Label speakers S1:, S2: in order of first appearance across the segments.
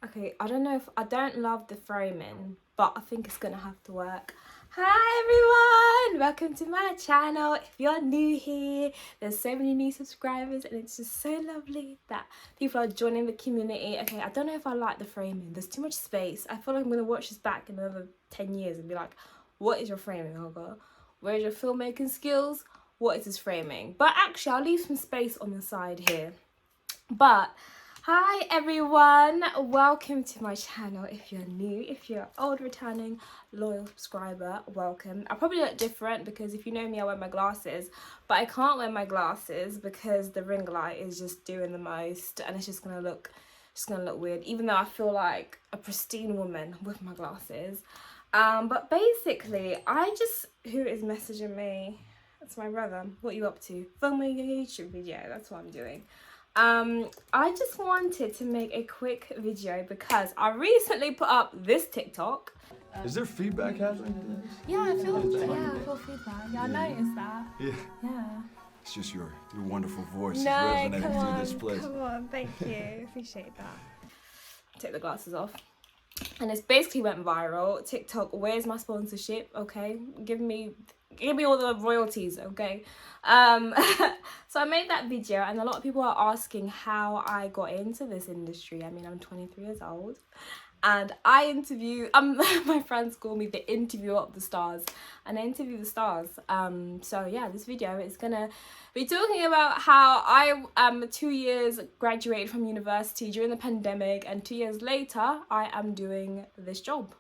S1: Okay, I don't know if I don't love the framing, but I think it's gonna have to work. Hi everyone, welcome to my channel. If you're new here, there's so many new subscribers and it's just so lovely that people are joining the community. Okay, I don't know if I like the framing. There's too much space. I feel like I'm gonna watch this back in another 10 years and be like, what is your framing, Olga? Where is your filmmaking skills? What is this framing? But actually, I'll leave some space on the side here. But hi everyone, welcome to my channel. If you're new, if you're old, returning, loyal subscriber, welcome. I probably look different because if you know me, I wear my glasses, but I can't wear my glasses because the ring light is just doing the most and it's just gonna look weird, even though I feel like a pristine woman with my glasses. But basically, who is messaging me? That's my brother. What are you up to? Filming a YouTube video, that's what I'm doing. I just wanted to make a quick video because I recently put up this TikTok.
S2: Is there feedback happening?
S1: Yeah, I feel feedback. Yeah, I noticed that. Yeah.
S2: It's just your wonderful voice is
S1: No,
S2: resonating
S1: come
S2: through
S1: on,
S2: this place.
S1: come on, thank you. Appreciate that. Take the glasses off. And it's basically went viral. TikTok, where's my sponsorship? Okay, give me all the royalties, okay? So I made that video and a lot of people are asking how I got into this industry. I mean, I'm 23 years old and I interview, my friends call me the interviewer of the stars, and I interview the stars. So yeah, this video is gonna be talking about how I 2 years graduated from university during the pandemic, and 2 years later I am doing this job.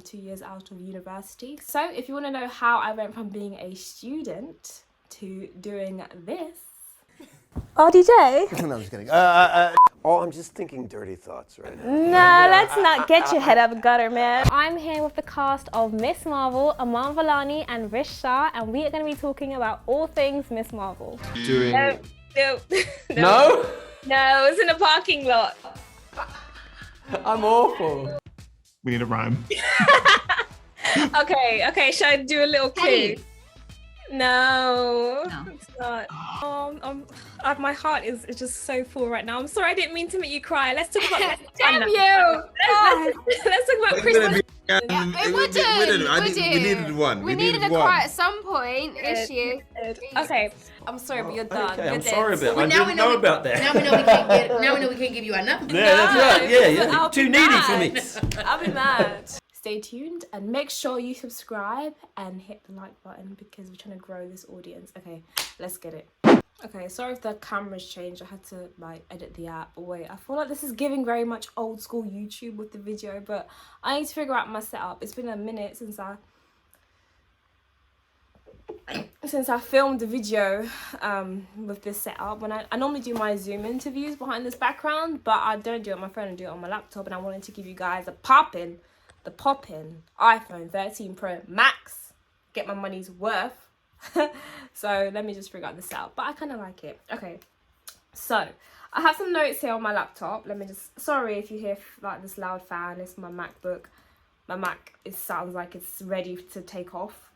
S1: 2 years out of university. So if you want to know how I went from being a student to doing this. RDJ?
S3: No, I'm just kidding. I'm just thinking dirty thoughts right now.
S1: No, let's not get your head out of the gutter, man. I'm here with the cast of Miss Marvel, Aman Valani and Rish Shah, and we are going to be talking about all things Miss Marvel.
S2: Doing...
S1: No?
S4: No,
S1: it's in a parking lot.
S4: I'm awful.
S5: We need a rhyme.
S1: Okay, should I do a little clue?
S4: Hey.
S1: No, it's not. My heart is just so full right now. I'm sorry, I didn't mean to make you cry. Let's talk about
S4: Damn you!
S1: Let's talk about Christmas.
S2: We needed one.
S4: We needed a cry at some point, issue.
S1: Okay, I'm sorry, but you're done.
S6: Okay,
S1: You're
S6: I'm
S1: dead.
S6: sorry, but
S4: Well,
S6: I
S4: now
S6: didn't
S4: we know
S6: know about that.
S4: Now we know we can't get. Now we know we can't give you enough.
S6: Yeah, that's right. Yeah,
S1: I'll
S6: you're
S1: be
S6: too needy for me.
S1: mad. I'll be mad. Stay tuned and make sure you subscribe and hit the like button because we're trying to grow this audience. Okay, let's get it. Okay, sorry if the camera's changed. I had to like edit the app. Wait, I feel like this is giving very much old school YouTube with the video, but I need to figure out my setup. It's been a minute since I filmed the video with this setup. When I normally do my Zoom interviews behind this background, but I don't do it on my phone, I do it on my laptop, and I wanted to give you guys the poppin' iPhone 13 Pro Max, get my money's worth. So let me just figure out this out, but I kind of like it. Okay, so I have some notes here on my laptop. Let me just, sorry if you hear like this loud fan, it's my MacBook. My Mac, it sounds like it's ready to take off.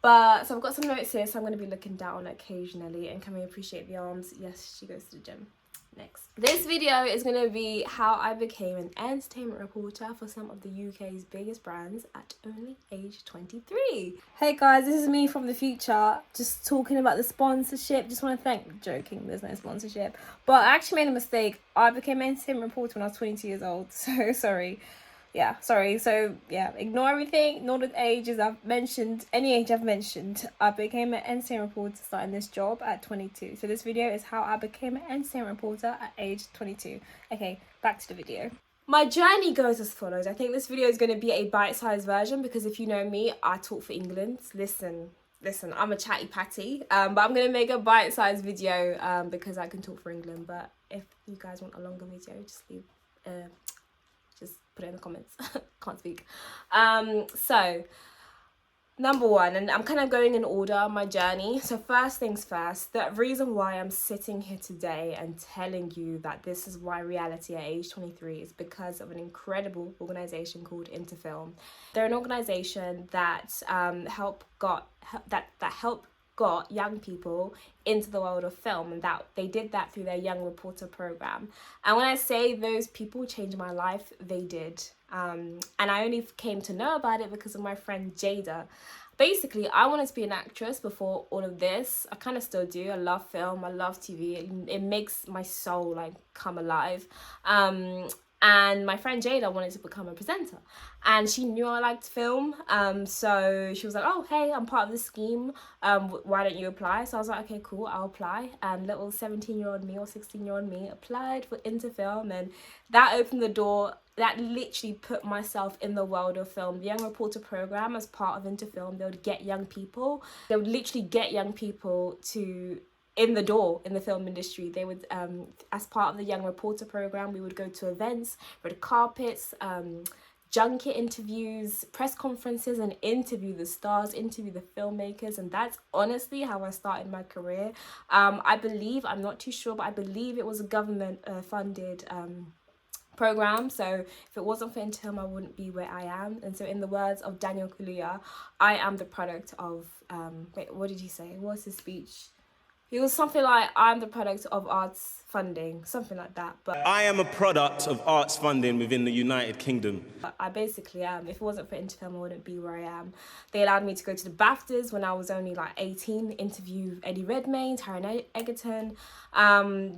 S1: But so I've got some notes here, so I'm going to be looking down occasionally. And can we appreciate the arms? Yes, she goes to the gym. Next, this video is going to be how I became an entertainment reporter for some of the UK's biggest brands at only age 23. Hey guys, this is me from the future, just talking about the sponsorship. Just want to joking, there's no sponsorship, but I actually made a mistake. I became an entertainment reporter when I was 22 years old, so sorry. So yeah, ignore everything, ignore the ages I've mentioned, any age I've mentioned. I became an entertainment reporter starting this job at 22. So this video is how I became an entertainment reporter at age 22. Okay, back to the video. My journey goes as follows. I think this video is going to be a bite-sized version because if you know me, I talk for England. Listen, I'm a chatty patty, but I'm going to make a bite-sized video because I can talk for England. But if you guys want a longer video, just leave... just put it in the comments. Can't speak. So number one, and I'm kind of going in order my journey. So first things first, the reason why I'm sitting here today and telling you that this is why reality at age 23 is because of an incredible organization called Interfilm. They're an organization that help got young people into the world of film, and that they did that through their Young Reporter program. And when I say those people changed my life, they did. And I only came to know about it because of my friend Jada. Basically, I wanted to be an actress before all of this. I kind of still do. I love film, I love TV. It makes my soul like come alive. And my friend Jada wanted to become a presenter, and she knew I liked film. So she was like, oh, hey, I'm part of the scheme. Why don't you apply? So I was like, okay, cool, I'll apply. And little 17-year-old me or 16-year-old me applied for into film, and that opened the door. That literally put myself in the world of film. The Young Reporter program, as part of Into Film, they would get young people. They would literally get young people to in the door in the film industry. They would, as part of the Young Reporter program, we would go to events, red carpets, junket interviews, press conferences, and interview the stars, interview the filmmakers. And that's honestly how I started my career. I believe, I'm not too sure, but I believe it was a government funded program. So if it wasn't for Into Film, I wouldn't be where I am. And so in the words of Daniel Kaluuya, I am the product of wait, what did he say? What was his speech? It was something like, I'm the product of arts funding, something like that. But
S5: I am a product of arts funding within the United Kingdom.
S1: I basically am. If it wasn't for Into Film, I wouldn't be where I am. They allowed me to go to the BAFTAs when I was only like 18, interview Eddie Redmayne, Taron Egerton,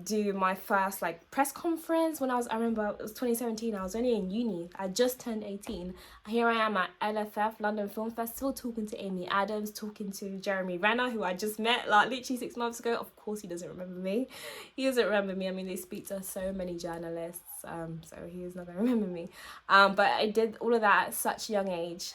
S1: do my first like press conference when I remember it was 2017, I was only in uni. I just turned 18. Here I am at LFF, London Film Festival, talking to Amy Adams, talking to Jeremy Renner, who I just met like literally 6 months ago. Of course he doesn't remember me. He doesn't remember me. I mean, they speak to so many journalists, so he's not gonna remember me. But I did all of that at such a young age.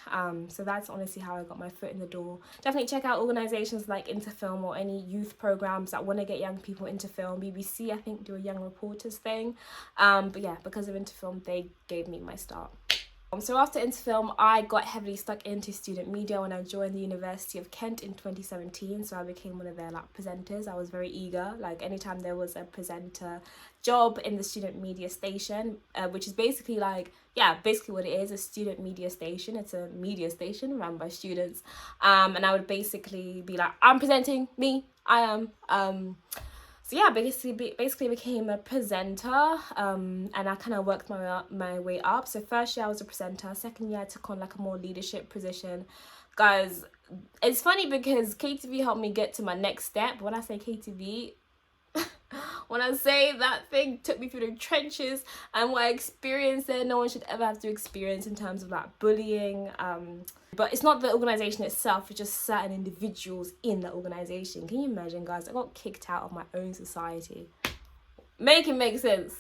S1: So that's honestly how I got my foot in the door. Definitely check out organisations like Into Film or any youth programs that want to get young people into film. BBC, I think, do a Young Reporters thing. But yeah, because of Into Film, they gave me my start. So after Into Film, I got heavily stuck into student media when I joined the University of Kent in 2017. So I became one of their like presenters. I was very eager. Like anytime there was a presenter job in the student media station, which is basically like, yeah, basically what it is, a student media station. It's a media station run by students. And I would basically be like, I'm presenting, I am. So yeah, basically became a presenter, and I kind of worked my way up. So first year I was a presenter, second year I took on like a more leadership position. Guys, it's funny because KTV helped me get to my next step. When I say KTV, when I say that thing took me through the trenches and what I experienced there, no one should ever have to experience in terms of like bullying. But it's not the organisation itself, it's just certain individuals in the organisation. Can you imagine, guys? I got kicked out of my own society. Make it make sense.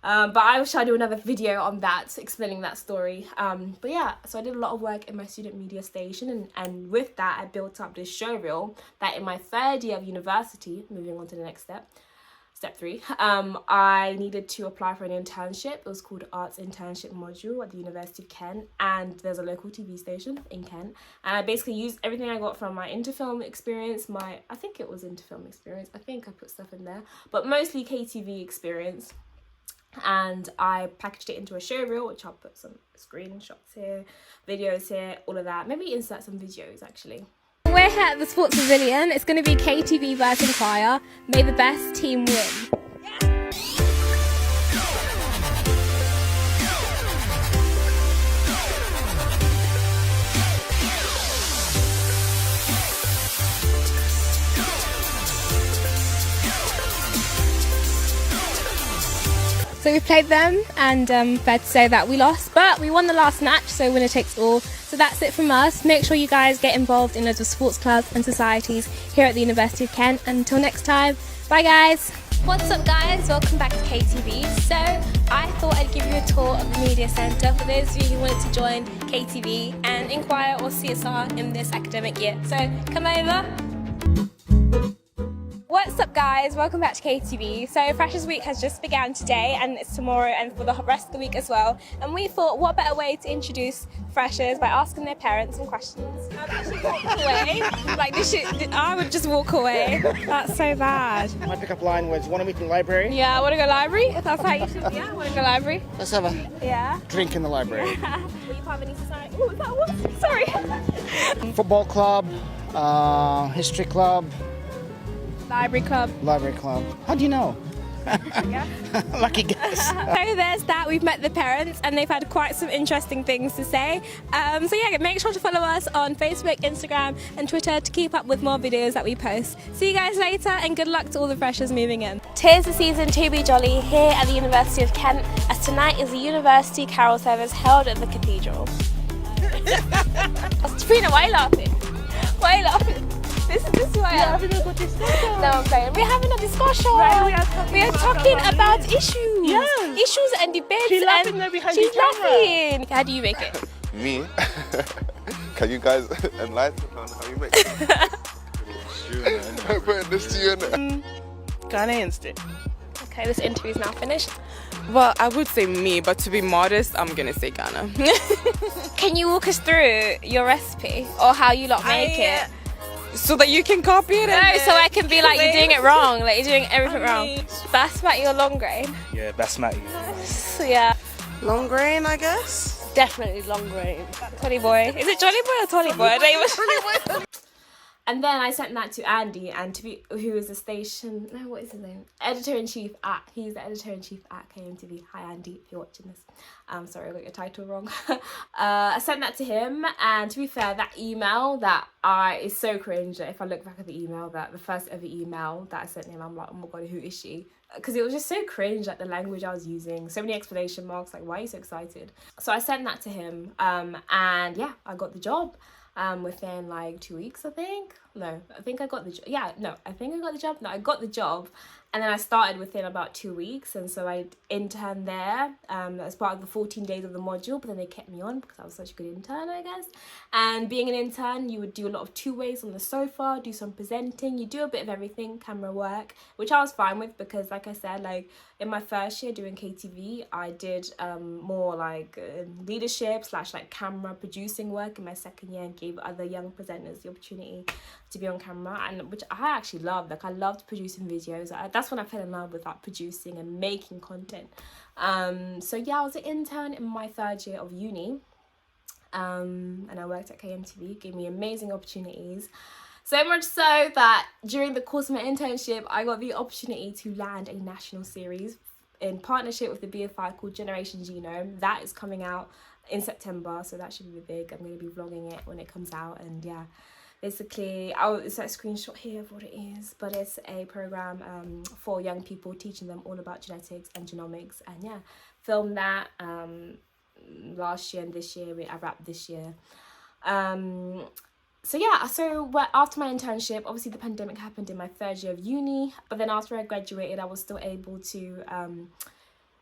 S1: But I will try to do another video on that, explaining that story. But yeah, so I did a lot of work in my student media station, and with that I built up this showreel that in my third year of university, moving on to the next step 3, I needed to apply for an internship. It was called Arts Internship Module at the University of Kent, and there's a local TV station in Kent, and I basically used everything I got from my Into Film experience, I think it was Into Film experience, I think I put stuff in there, but mostly KTV experience, and I packaged it into a showreel, which I'll put some screenshots here, videos here, all of that. Maybe insert some videos actually.
S4: We're here at the Sports Pavilion. It's going to be KTV versus Choir. May the best team win. So we played them, and fair to say that we lost, but we won the last match, so winner takes all. So that's it from us. Make sure you guys get involved in loads of sports clubs and societies here at the University of Kent. And until next time, bye guys. What's up guys, welcome back to KTV. So I thought I'd give you a tour of the media centre for those of you who wanted to join KTV and inquire or CSR in this academic year. So come over. What's up guys, welcome back to KTV. So Freshers Week has just began today and it's tomorrow and for the rest of the week as well. And we thought what better way to introduce freshers by asking their parents some questions. I'd actually walk away, like this shit, I would just walk away. That's so bad.
S7: My pickup line was, want to meet in the library?
S4: Yeah, I want to go library, if that's how you should, yeah, I want to go library.
S7: Let's have a
S4: Yeah.
S7: drink in the library.
S4: Were you part of any society? Oh, is that what? Sorry.
S7: Football club, history club,
S4: Library club.
S7: library club. How do you know? Lucky guess.
S4: So there's that, we've met the parents and they've had quite some interesting things to say. So yeah, make sure to follow us on Facebook, Instagram and Twitter to keep up with more videos that we post. See you guys later and good luck to all the freshers moving in. Tis the season to be jolly here at the University of Kent, as tonight is the University Carol service held at the Cathedral. Sabrina, why are you laughing? Why are you laughing? This is why I'm having a good discussion. No, I'm playing. We're having a discussion. Right, we are talking about issues. Yeah. Issues and debates. She's laughing there behind the camera. Laughing. How do you make it?
S8: Me? Can you guys enlighten on how you make it? I'm putting this to you in
S9: Ghanaian stick.
S4: Okay, this interview is now finished.
S9: Well, I would say me, but to be modest, I'm gonna say Ghana.
S4: Can you walk us through your recipe or how you lot make it?
S9: So that you can copy it?
S4: No, so I can be like, you're doing it wrong, like you're doing everything wrong. Basmati or long grain?
S5: Yeah, basmati.
S4: So yeah,
S9: Long grain, I guess.
S4: definitely long grain. Tolly boy. Is it Jolly boy or Tolly boy? I don't even.
S1: And then I sent that to Andy, and who is the station, no, what is his name? Editor-in-chief at, he's the editor-in-chief at KMTV. Hi Andy, if you're watching this. Sorry, I got your title wrong. I sent that to him, and to be fair, that email is so cringe that if I look back at the email, that the first ever email that I sent him, I'm like, oh my god, who is she? Because it was just so cringe, like the language I was using, so many exclamation marks, like why are you so excited? So I sent that to him, and yeah, I got the job. Within like 2 weeks, I think. No, I think I got the job. Yeah, no, I think I got the job. No, I got the job. And then I started within about 2 weeks. And so I interned there as part of the 14 days of the module. But then they kept me on because I was such a good intern, I guess. And being an intern, you would do a lot of 2-ways on the sofa, do some presenting. You do a bit of everything, camera work, which I was fine with because, like I said, like in my first year doing KTV, I did more like leadership / like camera producing work in my second year and gave other young presenters the opportunity to be on camera, and which I actually loved. Like I loved producing videos. That's when I fell in love with like producing and making content. So yeah, I was an intern in my 3rd year of uni, and I worked at KMTV. Gave me amazing opportunities. So much so that during the course of my internship, I got the opportunity to land a national series in partnership with the BFI called Generation Genome. That is coming out in September, so that should be big. I'm going to be vlogging it when it comes out, and yeah, basically, it's a screenshot here of what it is, but it's a program for young people, teaching them all about genetics and genomics, and yeah, filmed that last year and this year. I wrapped this year. So yeah, so after my internship, obviously the pandemic happened in my 3rd year of uni, but then after I graduated, I was still able to,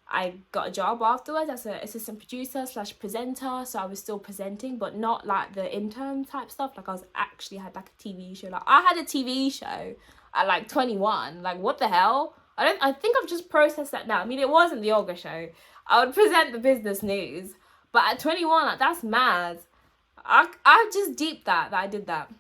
S1: I got a job afterwards as an assistant producer / presenter, so I was still presenting, but not like the intern type stuff. Like I was actually had like a TV show. Like I had a TV show at like 21. Like what the hell? I think I've just processed that now. I mean, it wasn't the Olga show. I would present the business news, but at 21, like that's mad. I just deeped that I did that.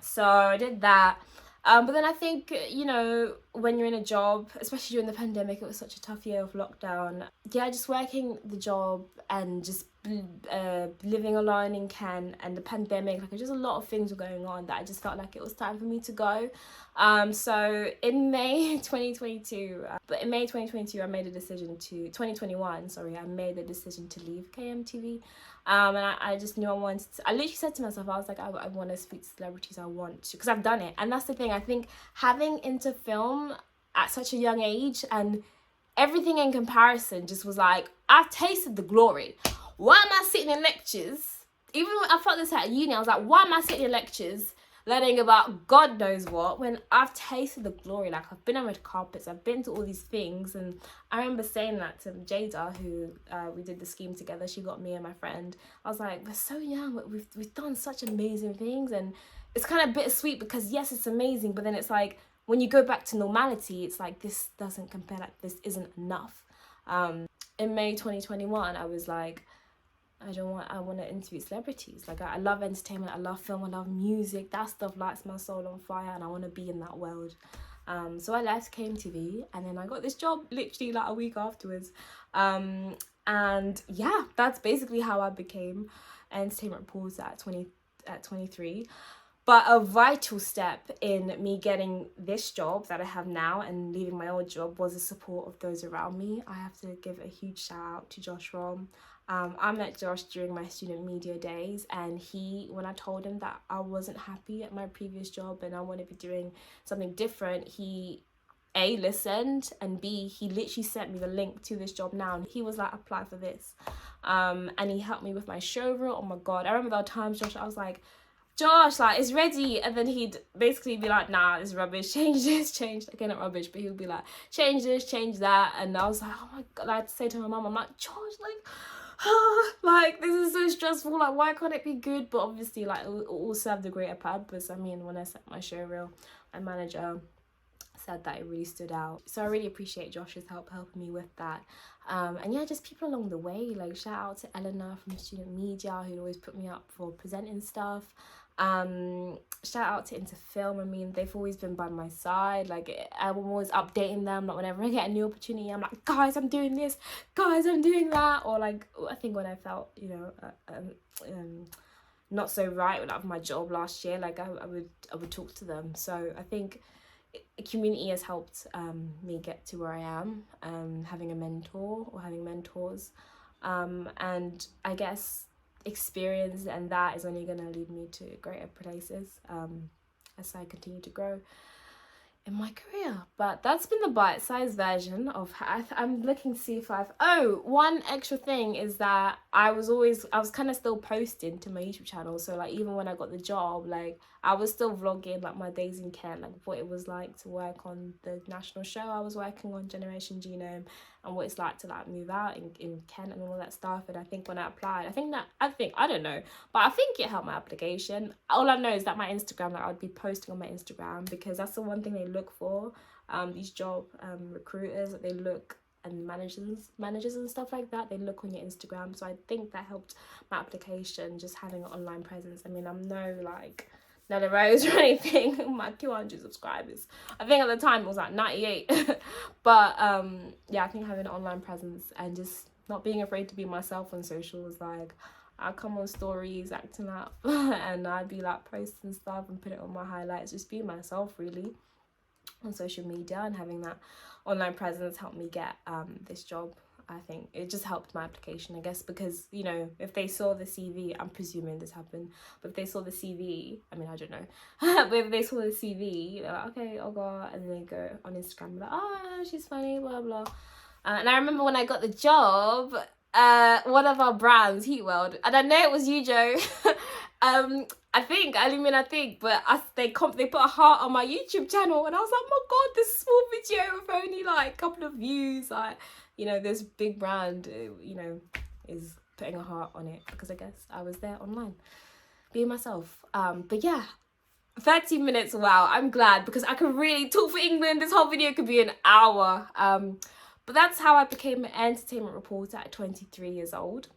S1: So I did that. But then I think, you know, when you're in a job, especially during the pandemic, it was such a tough year of lockdown. Yeah, just working the job and just living alone in Kent and the pandemic, like just a lot of things were going on that I just felt like it was time for me to go. So in May 2022, I made a decision to, 2021, sorry, I made the decision to leave KMTV. And I just knew I wanted to, I literally said to myself, I was like, I want to speak to celebrities, I want to, because I've done it. And that's the thing, I think having into film at such a young age and everything in comparison just was like, I've tasted the glory. Why am I sitting in lectures? Even when I felt this at uni, I was like, why am I sitting in lectures learning about God knows what when I've tasted the glory? Like I've been on red carpets, I've been to all these things. And I remember saying that to Jada, who we did the scheme together. She got me and my friend. I was like, we're so young, but we've done such amazing things. And it's kind of bittersweet because yes, it's amazing, but then it's like when you go back to normality, it's like, this doesn't compare, like this isn't enough. In May 2021, I was like, I want to interview celebrities. Like, I love entertainment, I love film, I love music. That stuff lights my soul on fire, and I want to be in that world. So I left KMTV, and then I got this job literally like a week afterwards. And yeah, that's basically how I became an entertainment reporter at 23. But a vital step in me getting this job that I have now and leaving my old job was the support of those around me. I have to give a huge shout out to Josh Rom. I met Josh during my student media days, and when I told him that I wasn't happy at my previous job and I want to be doing something different, he A, listened, and B, he literally sent me the link to this job now, and he was like, apply for this. And he helped me with my show reel. Oh my God, I remember there were times, Josh, I was like, Josh, like, it's ready, and then he'd basically be like, nah, it's rubbish, change this, change, okay, not rubbish, but he would be like, change this, change that, and I was like, oh my God, I had to say to my mum, I'm like, Josh, like, this is so stressful, like, why can't it be good? But obviously, like, it all served a greater purpose. I mean, when I set my show reel, my manager said that it really stood out, so I really appreciate Josh's helping me with that. And yeah, just people along the way, like, shout out to Eleanor from student media, who'd always put me up for presenting stuff. Shout out to Into Film. I mean, they've always been by my side. Like, I'm always updating them. Like, whenever I get a new opportunity, I'm like, guys, I'm doing this, guys, I'm doing that. Or like, I think when I felt, you know, not so right with my job last year, like, I would talk to them. So I think community has helped me get to where I am, having a mentor or having mentors, and I guess experience and that is only going to lead me to greater places as I continue to grow in my career. But that's been the bite-sized version of how I'm looking to see if one extra thing is that I was kind of still posting to my YouTube channel. So like, even when I got the job, like, I was still vlogging like my days in Kent, like what it was like to work on the national show I was working on, Generation Genome, and what it's like to like move out in Kent and all that stuff. And I think when I applied, I don't know, but I think it helped my application. All I know is that my Instagram, like, I would be posting on my Instagram, because that's the one thing they look for, these job recruiters, that they look, and managers and stuff like that, they look on your Instagram. So I think that helped my application, just having an online presence. I mean, I'm no like Nella Rose or anything, my 200 subscribers, I think at the time it was like 98. But yeah, I think having an online presence and just not being afraid to be myself on social was like, I'd come on stories acting up and I'd be like posting stuff and put it on my highlights, just being myself really on social media. And having that online presence helped me get this job. I think it just helped my application, I guess, because, you know, if they saw the CV, I'm presuming this happened, but if they saw the CV, I mean, I don't know, but if they saw the CV, they're like, okay, oh God, and then they go on Instagram, like, oh, she's funny, blah, blah. And I remember when I got the job, one of our brands, Heat World, and I know it was you, Joe, I think, but they put a heart on my YouTube channel, and I was like, oh my God, this small video with only like a couple of views, like, you know, this big brand, you know, is putting a heart on it, because I guess I was there online, being myself. But yeah, 30 minutes, wow, I'm glad, because I could really talk for England. This whole video could be an hour. But that's how I became an entertainment reporter at 23 years old.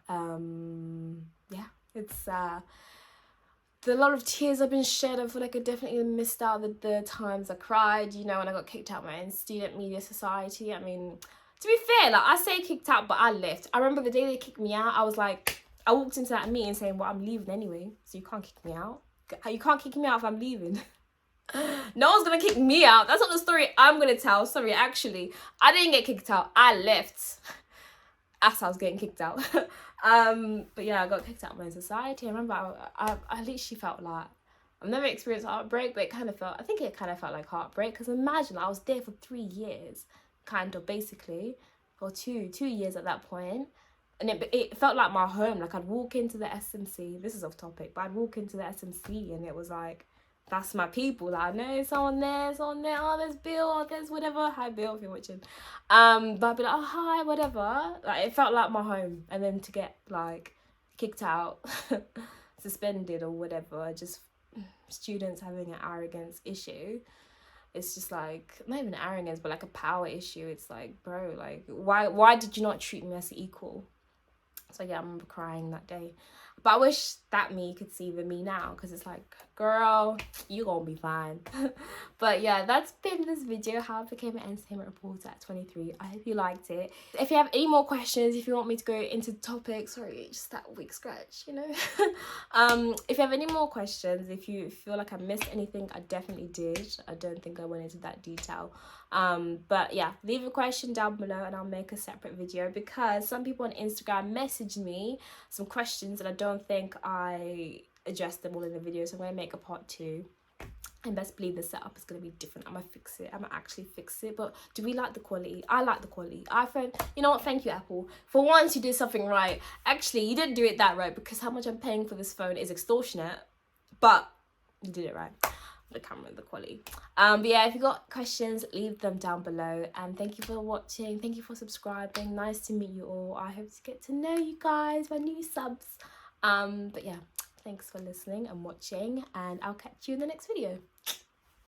S1: Yeah, it's a lot of tears have been shed. I feel like I definitely missed out the times I cried, you know, when I got kicked out of my student media society. I mean, to be fair, like, I say kicked out, but I left. I remember the day they kicked me out, I was like, I walked into that meeting saying, well, I'm leaving anyway, so you can't kick me out. You can't kick me out if I'm leaving. No one's gonna kick me out. That's not the story I'm gonna tell. Sorry, actually, I didn't get kicked out. I left as I was getting kicked out. But yeah, I got kicked out of my society. I remember I literally felt like, I've never experienced heartbreak, but it kind of felt like heartbreak, because imagine, I was there for 3 years, kind of, basically, or two years at that point, and it felt like my home. Like, I'd walk into the SMC, this is off topic, but I'd walk into the SMC and it was like, that's my people. Like, I know someone there, oh, there's Bill, oh, there's whatever, hi Bill if you're watching, but I'd be like, oh, hi, whatever. Like, it felt like my home. And then to get like kicked out, suspended or whatever, just students having an arrogance issue, it's just like, not even arrogance, but like a power issue. It's like, bro, like, why did you not treat me as equal? So yeah, I remember crying that day. But I wish that me could see the me now, because it's like, girl, you gonna be fine. But yeah, that's been this video, how I became an entertainment reporter at 23. I hope you liked it. If you have any more questions, if you want me to go into topics, sorry, just that weak scratch, you know. If you have any more questions, if you feel like I missed anything, I definitely did. I don't think I went into that detail. But yeah, leave a question down below and I'll make a separate video, because some people on Instagram messaged me some questions and I don't think I addressed them all in the video, so I'm going to make a part 2. And best believe the setup is going to be different. I'm going to fix it. I'm going to actually fix it. But do we like the quality? I like the quality. iPhone, you know what? Thank you, Apple. For once you did something right. Actually, you didn't do it that right, because how much I'm paying for this phone is extortionate. But you did it right. The camera, the quality. But yeah, if you got questions, leave them down below. And thank you for watching. Thank you for subscribing. Nice to meet you all. I hope to get to know you guys, my new subs. But yeah, thanks for listening and watching, and I'll catch you in the next video.